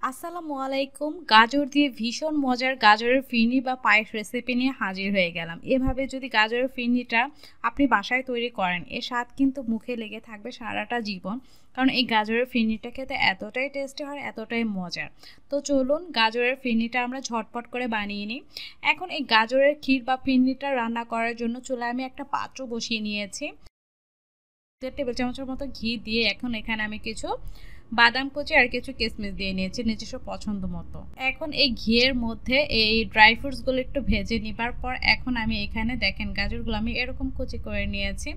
আসসালামু আলাইকুম। গাজর দিয়ে ভীষণ মজার গাজরের ফিরনি বা পায়েস রেসিপি নিয়ে হাজির হয়ে গেলাম। এভাবে যদি গাজরের ফিরনিটা আপনি বাসায় তৈরি করেন, এর স্বাদ কিন্তু মুখে লেগে থাকবে সারাটা জীবন। কারণ এই গাজরের ফিরনিটা খেতে এতটাই টেস্টি হয়, এতটাই মজার। তো চলুন গাজরের ফিরনিটা আমরা ঝটপট করে বানিয়ে নিই। এখন এই গাজরের ক্ষীর বা ফিরনিটা রান্না করার জন্য চুলায় আমি একটা পাত্র বসিয়ে নিয়েছি। 1 টেবিল চামচের মতো ঘি দিয়ে এখন এখানে আমি কিছু বাদাম কুচি আর কিছু কিশমিশ দিয়ে নিয়েছি নিজস্ব পছন্দ মতো। এখন এই ঘিয়ের মধ্যে এই ড্রাই ফ্রুটসগুলো একটু ভেজে নেবার পর এখন আমি এখানে দেখেন গাজরগুলো আমি এরকম কুচি করে নিয়েছি।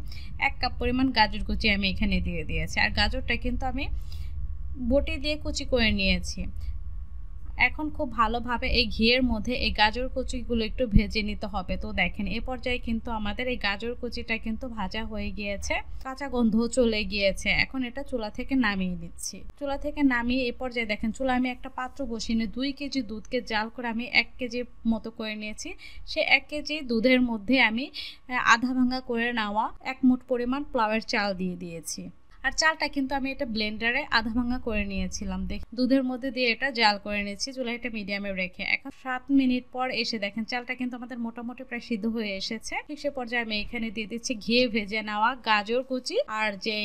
1 কাপ পরিমাণ গাজর কুচি আমি এখানে দিয়ে দিয়েছি। আর গাজরটা কিন্তু আমি বটি দিয়ে কুচি করে নিয়েছি। এখন খুব ভালোভাবে এই ঘিয়ের মধ্যে এই গাজর কুচিগুলো একটু ভেজে নিতে হবে। তো দেখেন এ পর্যায়ে কিন্তু আমাদের এই গাজর কুচিটা কিন্তু ভাজা হয়ে গিয়েছে, কাঁচা গন্ধও চলে গিয়েছে। এখন এটা চুলা থেকে নামিয়ে নিচ্ছি। চুলা থেকে নামিয়ে এ পর্যায়ে দেখেন চুলা আমি একটা পাত্র বসিয়ে নিয়ে 2 কেজি দুধকে জাল করে আমি 1 কেজি মতো করে নিয়েছি। সে 1 কেজি দুধের মধ্যে আমি আধা ভাঙা করে নেওয়া 1 মুঠ পরিমাণ পোলাওয়ের চাল দিয়ে দিয়েছি। আর চালটা কিন্তু আমি এটা ব্লেন্ডারে আধা ভাঙা করে নিয়েছিলাম। দেখি দুধের মধ্যে দিয়ে এটা জাল করে নিয়েছি চুলাটা মিডিয়ামে রেখে। এখন 7 মিনিট পর এসে দেখেন চালটা কিন্তু আমাদের মোটামুটি প্রায় সিদ্ধ হয়ে এসেছে। ঠিক সে পর্যায়ে আমি এখানে দিয়ে দিচ্ছি ঘিয়ে ভেজে নেওয়া গাজর কুচি আর যে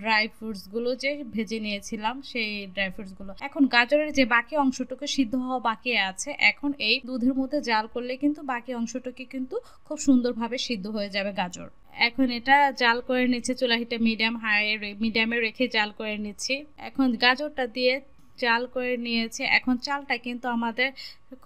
ড্রাই ফ্রুটস গুলো যে ভেজে নিয়েছিলাম সেই ড্রাই ফ্রুটস গুলো। এখন গাজরের যে বাকি অংশটুকু সিদ্ধ হওয়া বাকি আছে, এখন এই দুধের মধ্যে জাল করলে কিন্তু বাকি অংশটুকু কিন্তু খুব সুন্দরভাবে সিদ্ধ হয়ে যাবে গাজর। এখন এটা জাল করে নিচ্ছে, চুলা হিটে মিডিয়ামে রেখে জাল করে নিচ্ছি। এখন গাজরটা দিয়ে জাল করে নিয়েছে। এখন চালটা কিন্তু আমাদের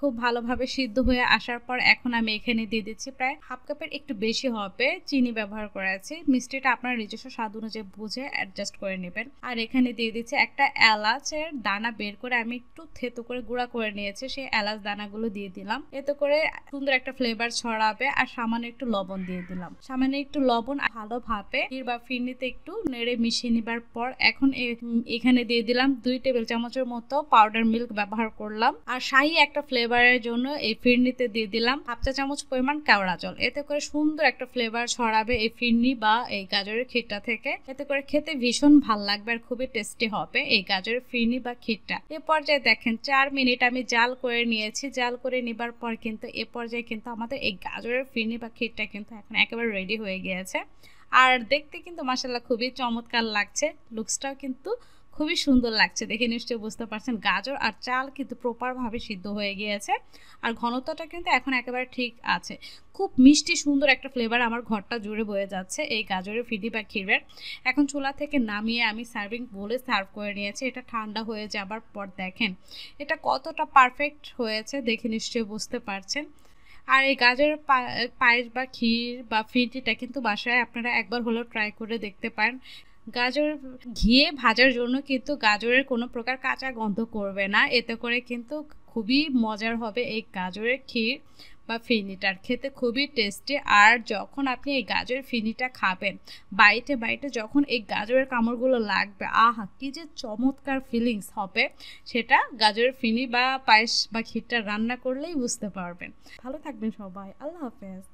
খুব ভালোভাবে সিদ্ধ হয়ে আসার পর এখন আমি এখানে দিয়ে দিচ্ছি প্রায় হাফ কাপের একটু বেশি হবে চিনি ব্যবহার করেছি। মিষ্টিটা আপনার নিজস্ব স্বাদ অনুযায়ী বুঝে অ্যাডজাস্ট করে নেবেন। আর এখানে দিয়ে দিচ্ছি একটা এলাচের দানা বের করে আমি একটু থেতো করে গুঁড়া করে নিয়েছি, সেই এলাচ দানাগুলো দিয়ে দিলাম। এতে করে সুন্দর একটা ফ্লেভার ছড়াবে। আর সামান্য একটু লবণ দিয়ে দিলাম। সামান্য একটু লবণ ভালোভাবে বা ফিরনিতে একটু নেড়ে মিশিয়ে নেবার পর এখন এখানে দিয়ে দিলাম 2 টেবিল চামচের মতো পাউডার মিল্ক ব্যবহার করলাম। আর শাহি একটা ফ্লেভারের জন্য এই ফিরনিতে দিয়ে দিলাম হাফ চা চামচ পরিমাণ কেওড়া জল। এতে করে সুন্দর একটা ফ্লেভার ছড়াবে এই ফিরনি বা এই গাজরের ক্ষীরটা থেকে। এতে করে খেতে ভীষণ ভালো লাগবে আর খুবই টেস্টি হবে এই গাজরের ফিরনি বা ক্ষীরটা। এ পর্যায়ে দেখেন 4 মিনিট আমি জাল করে নিয়েছি। জাল করে নেবার পর কিন্তু এ পর্যায়ে কিন্তু আমাদের এই গাজরের ফিরনি বা ক্ষীরটা কিন্তু এখন একেবারে রেডি হয়ে গিয়েছে। আর দেখতে কিন্তু মাশাআল্লাহ খুবই চমৎকার লাগছে, লুকসটাও কিন্তু খুবই সুন্দর লাগছে। দেখে নিশ্চয়ই বুঝতে পারছেন গাজর আর চাল কিন্তু প্রপারভাবে সিদ্ধ হয়ে গিয়েছে। আর ঘনত্বটা কিন্তু এখন একেবারে ঠিক আছে। খুব মিষ্টি সুন্দর একটা ফ্লেভার আমার ঘরটা জুড়ে বয়ে যাচ্ছে এই গাজরের ফিরনি বা ক্ষীরের। এখন চুলা থেকে নামিয়ে আমি সার্ভিং বোলে সার্ভ করে নিয়েছি। এটা ঠান্ডা হয়ে যাবার পর দেখেন এটা কতটা পারফেক্ট হয়েছে, দেখে নিশ্চয়ই বুঝতে পারছেন। আর এই গাজরের পায়েস বা ক্ষীর বা ফিরনিটা কিন্তু বাসায় আপনারা একবার হলেও ট্রাই করে দেখতে পারেন। গাজর ঘিয়ে ভাজার জন্য কিন্তু গাজরের কোনো প্রকার কাঁচা গন্ধ করবে না। এতে করে কিন্তু খুবই মজার হবে এই গাজরের ক্ষীর বা ফিরনিটার, খেতে খুবই টেস্টি। আর যখন আপনি এই গাজরের ফিরনিটা খাবেন বাইটে বাইটে যখন এই গাজরের কামড়গুলো লাগবে, আহা কি যে চমৎকার ফিলিংস হবে, সেটা গাজরের ফিরনি বা পায়েস বা ক্ষীরটা রান্না করলেই বুঝতে পারবেন। ভালো থাকবেন সবাই, আল্লাহ হাফেজ।